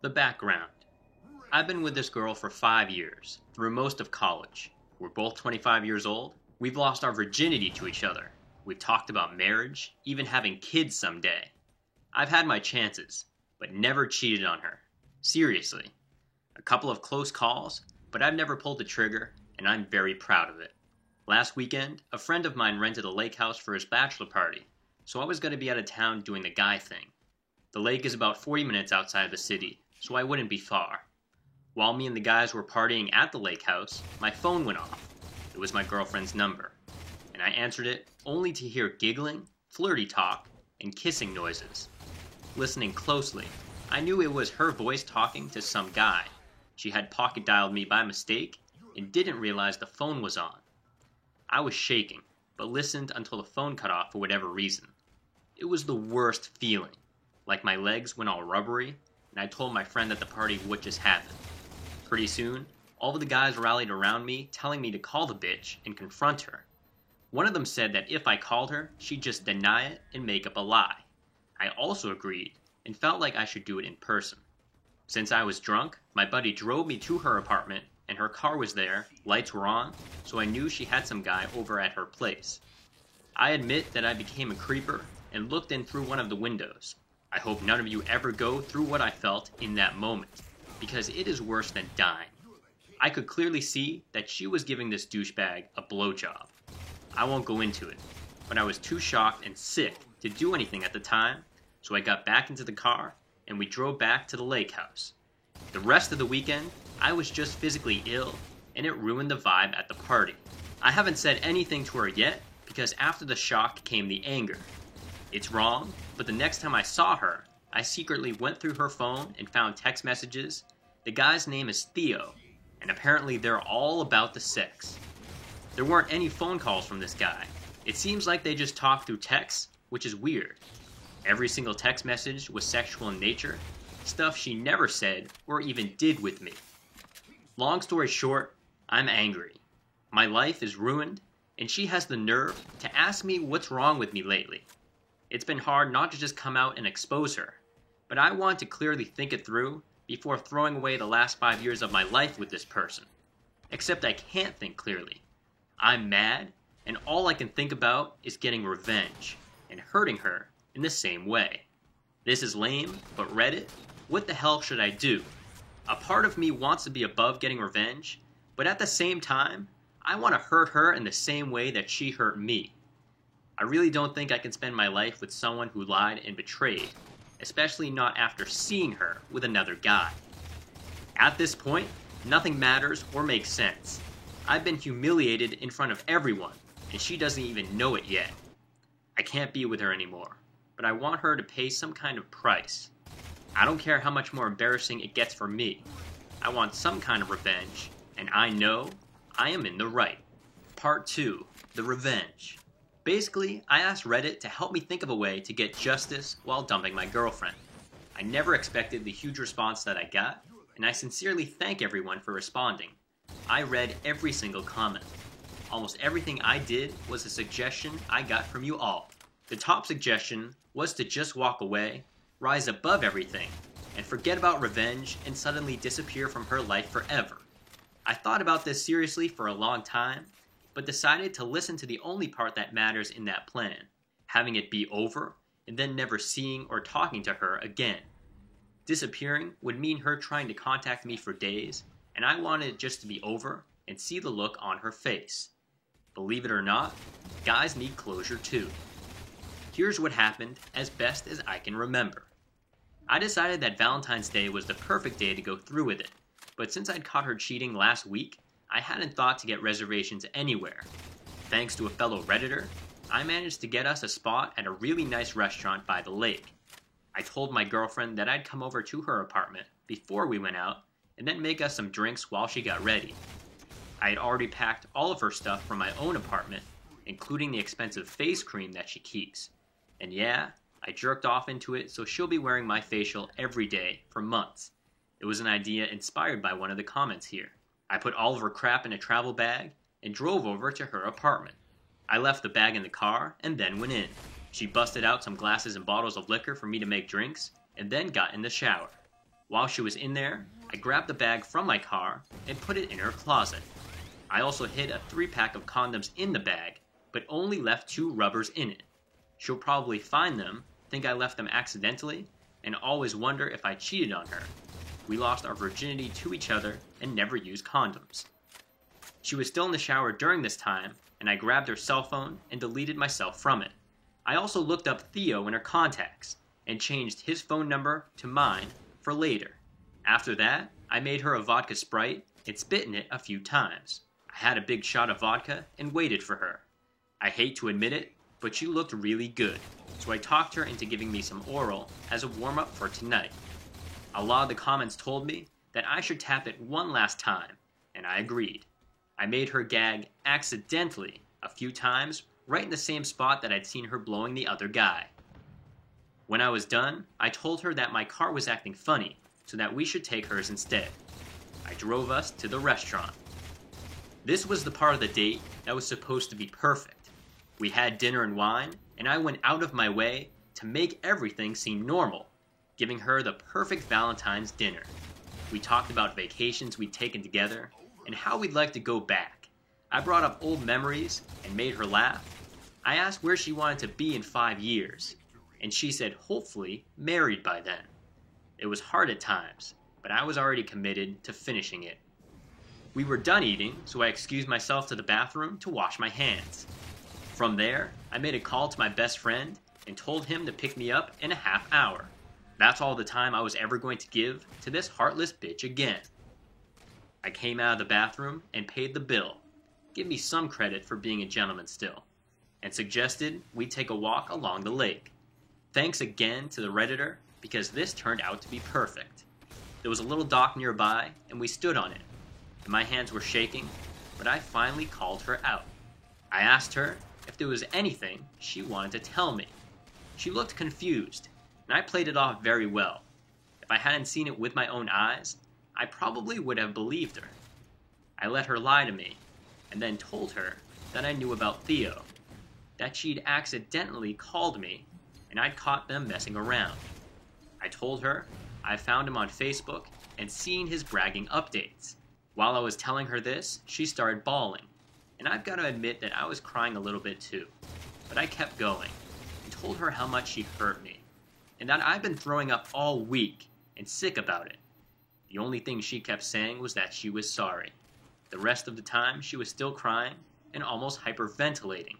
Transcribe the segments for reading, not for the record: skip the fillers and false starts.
The background. I've been with this girl for 5 years, through most of college. We're both 25 years old. We've lost our virginity to each other. We've talked about marriage, even having kids someday. I've had my chances, but never cheated on her. Seriously. A couple of close calls, but I've never pulled the trigger, and I'm very proud of it. Last weekend, a friend of mine rented a lake house for his bachelor party, so I was going to be out of town doing the guy thing. The lake is about 40 minutes outside the city, so I wouldn't be far. While me and the guys were partying at the lake house, my phone went off. It was my girlfriend's number, and I answered it only to hear giggling, flirty talk, and kissing noises. Listening closely, I knew it was her voice talking to some guy. She had pocket dialed me by mistake and didn't realize the phone was on. I was shaking, but listened until the phone cut off for whatever reason. It was the worst feeling, like my legs went all rubbery, and I told my friend at the party what just happened. Pretty soon, all of the guys rallied around me, telling me to call the bitch and confront her. One of them said that if I called her, she'd just deny it and make up a lie. I also agreed, and felt like I should do it in person. Since I was drunk, my buddy drove me to her apartment, and her car was there, lights were on, so I knew she had some guy over at her place. I admit that I became a creeper and looked in through one of the windows. I hope none of you ever go through what I felt in that moment, because it is worse than dying. I could clearly see that she was giving this douchebag a blowjob. I won't go into it, but I was too shocked and sick to do anything at the time, so I got back into the car and we drove back to the lake house. The rest of the weekend, I was just physically ill, and it ruined the vibe at the party. I haven't said anything to her yet, because after the shock came the anger. It's wrong, but the next time I saw her, I secretly went through her phone and found text messages. The guy's name is Theo, and apparently they're all about the sex. There weren't any phone calls from this guy. It seems like they just talk through text, which is weird. Every single text message was sexual in nature, stuff she never said or even did with me. Long story short, I'm angry. My life is ruined, and she has the nerve to ask me what's wrong with me lately. It's been hard not to just come out and expose her, but I want to clearly think it through before throwing away the last 5 years of my life with this person. Except I can't think clearly. I'm mad, and all I can think about is getting revenge and hurting her in the same way. This is lame, but Reddit, what the hell should I do? A part of me wants to be above getting revenge, but at the same time, I want to hurt her in the same way that she hurt me. I really don't think I can spend my life with someone who lied and betrayed, especially not after seeing her with another guy. At this point, nothing matters or makes sense. I've been humiliated in front of everyone, and she doesn't even know it yet. I can't be with her anymore, but I want her to pay some kind of price. I don't care how much more embarrassing it gets for me. I want some kind of revenge, and I know I am in the right. Part 2. The Revenge. Basically, I asked Reddit to help me think of a way to get justice while dumping my girlfriend. I never expected the huge response that I got, and I sincerely thank everyone for responding. I read every single comment. Almost everything I did was a suggestion I got from you all. The top suggestion was to just walk away, rise above everything, and forget about revenge and suddenly disappear from her life forever. I thought about this seriously for a long time, but decided to listen to the only part that matters in that plan, having it be over and then never seeing or talking to her again. Disappearing would mean her trying to contact me for days, and I wanted it just to be over and see the look on her face. Believe it or not, guys need closure too. Here's what happened as best as I can remember. I decided that Valentine's Day was the perfect day to go through with it, but since I'd caught her cheating last week, I hadn't thought to get reservations anywhere. Thanks to a fellow Redditor, I managed to get us a spot at a really nice restaurant by the lake. I told my girlfriend that I'd come over to her apartment before we went out and then make us some drinks while she got ready. I had already packed all of her stuff from my own apartment, including the expensive face cream that she keeps. And yeah, I jerked off into it so she'll be wearing my facial every day for months. It was an idea inspired by one of the comments here. I put all of her crap in a travel bag and drove over to her apartment. I left the bag in the car and then went in. She busted out some glasses and bottles of liquor for me to make drinks and then got in the shower. While she was in there, I grabbed the bag from my car and put it in her closet. I also hid a 3-pack of condoms in the bag, but only left 2 rubbers in it. She'll probably find them, think I left them accidentally, and always wonder if I cheated on her. We lost our virginity to each other and never used condoms. She was still in the shower during this time, and I grabbed her cell phone and deleted myself from it. I also looked up Theo in her contacts and changed his phone number to mine for later. After that, I made her a vodka Sprite and spit in it a few times. I had a big shot of vodka and waited for her. I hate to admit it, but she looked really good, so I talked her into giving me some oral as a warm-up for tonight. A lot of the comments told me that I should tap it one last time, and I agreed. I made her gag accidentally a few times right in the same spot that I'd seen her blowing the other guy. When I was done, I told her that my car was acting funny, so that we should take hers instead. I drove us to the restaurant. This was the part of the date that was supposed to be perfect. We had dinner and wine, and I went out of my way to make everything seem normal, giving her the perfect Valentine's dinner. We talked about vacations we'd taken together and how we'd like to go back. I brought up old memories and made her laugh. I asked where she wanted to be in 5 years, and she said hopefully married by then. It was hard at times, but I was already committed to finishing it. We were done eating, so I excused myself to the bathroom to wash my hands. From there, I made a call to my best friend and told him to pick me up in a half hour. That's all the time I was ever going to give to this heartless bitch again. I came out of the bathroom and paid the bill. Give me some credit for being a gentleman still. And suggested we take a walk along the lake. Thanks again to the Redditor, because this turned out to be perfect. There was a little dock nearby, and we stood on it. And my hands were shaking, but I finally called her out. I asked her if there was anything she wanted to tell me. She looked confused, and I played it off very well. If I hadn't seen it with my own eyes, I probably would have believed her. I let her lie to me, and then told her that I knew about Theo, that she'd accidentally called me, and I'd caught them messing around. I told her I found him on Facebook and seen his bragging updates. While I was telling her this, she started bawling, and I've got to admit that I was crying a little bit too. But I kept going, and told her how much she hurt me, and that I've been throwing up all week, and sick about it. The only thing she kept saying was that she was sorry. The rest of the time, she was still crying, and almost hyperventilating.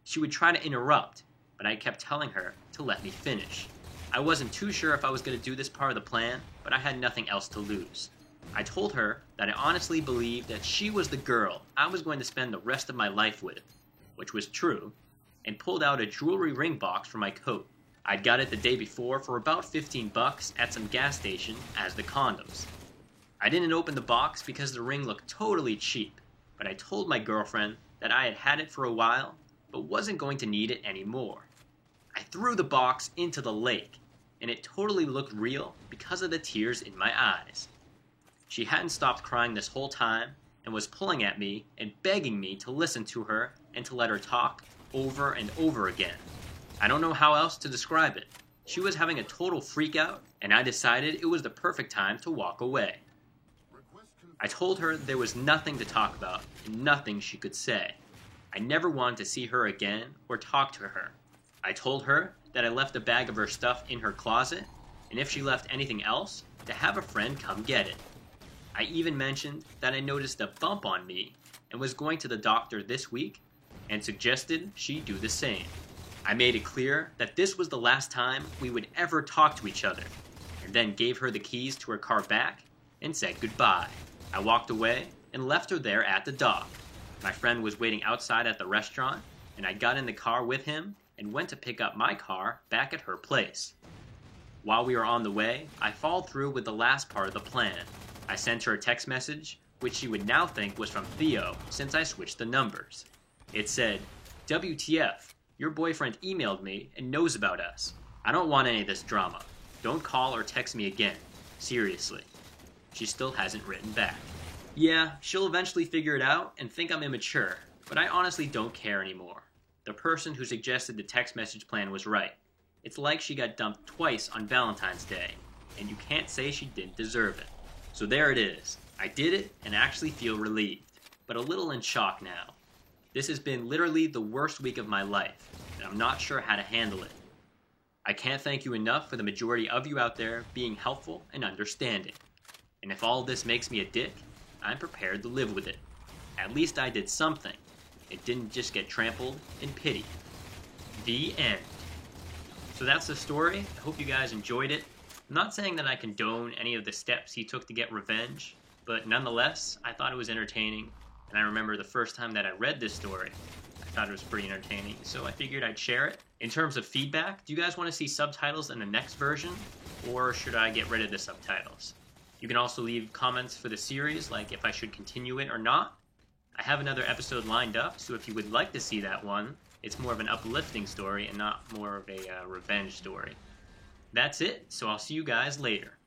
She would try to interrupt, but I kept telling her to let me finish. I wasn't too sure if I was going to do this part of the plan, but I had nothing else to lose. I told her that I honestly believed that she was the girl I was going to spend the rest of my life with, which was true, and pulled out a jewelry ring box from my coat. I'd got it the day before for about $15 at some gas station as the condoms. I didn't open the box because the ring looked totally cheap, but I told my girlfriend that I had had it for a while, but wasn't going to need it anymore. I threw the box into the lake, and it totally looked real because of the tears in my eyes. She hadn't stopped crying this whole time and was pulling at me and begging me to listen to her and to let her talk over and over again. I don't know how else to describe it. She was having a total freak out, and I decided it was the perfect time to walk away. I told her there was nothing to talk about and nothing she could say. I never wanted to see her again or talk to her. I told her that I left a bag of her stuff in her closet, and if she left anything else, to have a friend come get it. I even mentioned that I noticed a bump on me and was going to the doctor this week, and suggested she do the same. I made it clear that this was the last time we would ever talk to each other, and then gave her the keys to her car back and said goodbye. I walked away and left her there at the dock. My friend was waiting outside at the restaurant, and I got in the car with him and went to pick up my car back at her place. While we were on the way, I followed through with the last part of the plan. I sent her a text message, which she would now think was from Theo since I switched the numbers. It said, "WTF, your boyfriend emailed me and knows about us. I don't want any of this drama. Don't call or text me again. Seriously." She still hasn't written back. Yeah, she'll eventually figure it out and think I'm immature, but I honestly don't care anymore. The person who suggested the text message plan was right. It's like she got dumped twice on Valentine's Day, and you can't say she didn't deserve it. So there it is. I did it and actually feel relieved, but a little in shock now. This has been literally the worst week of my life, and I'm not sure how to handle it. I can't thank you enough for the majority of you out there being helpful and understanding. And if all of this makes me a dick, I'm prepared to live with it. At least I did something. It didn't just get trampled in pity. The end. So that's the story. I hope you guys enjoyed it. I'm not saying that I condone any of the steps he took to get revenge, but nonetheless, I thought it was entertaining. And I remember the first time that I read this story, I thought it was pretty entertaining, so I figured I'd share it. In terms of feedback, do you guys want to see subtitles in the next version, or should I get rid of the subtitles? You can also leave comments for the series, like if I should continue it or not. I have another episode lined up, so if you would like to see that one, it's more of an uplifting story and not more of a revenge story. That's it, so I'll see you guys later.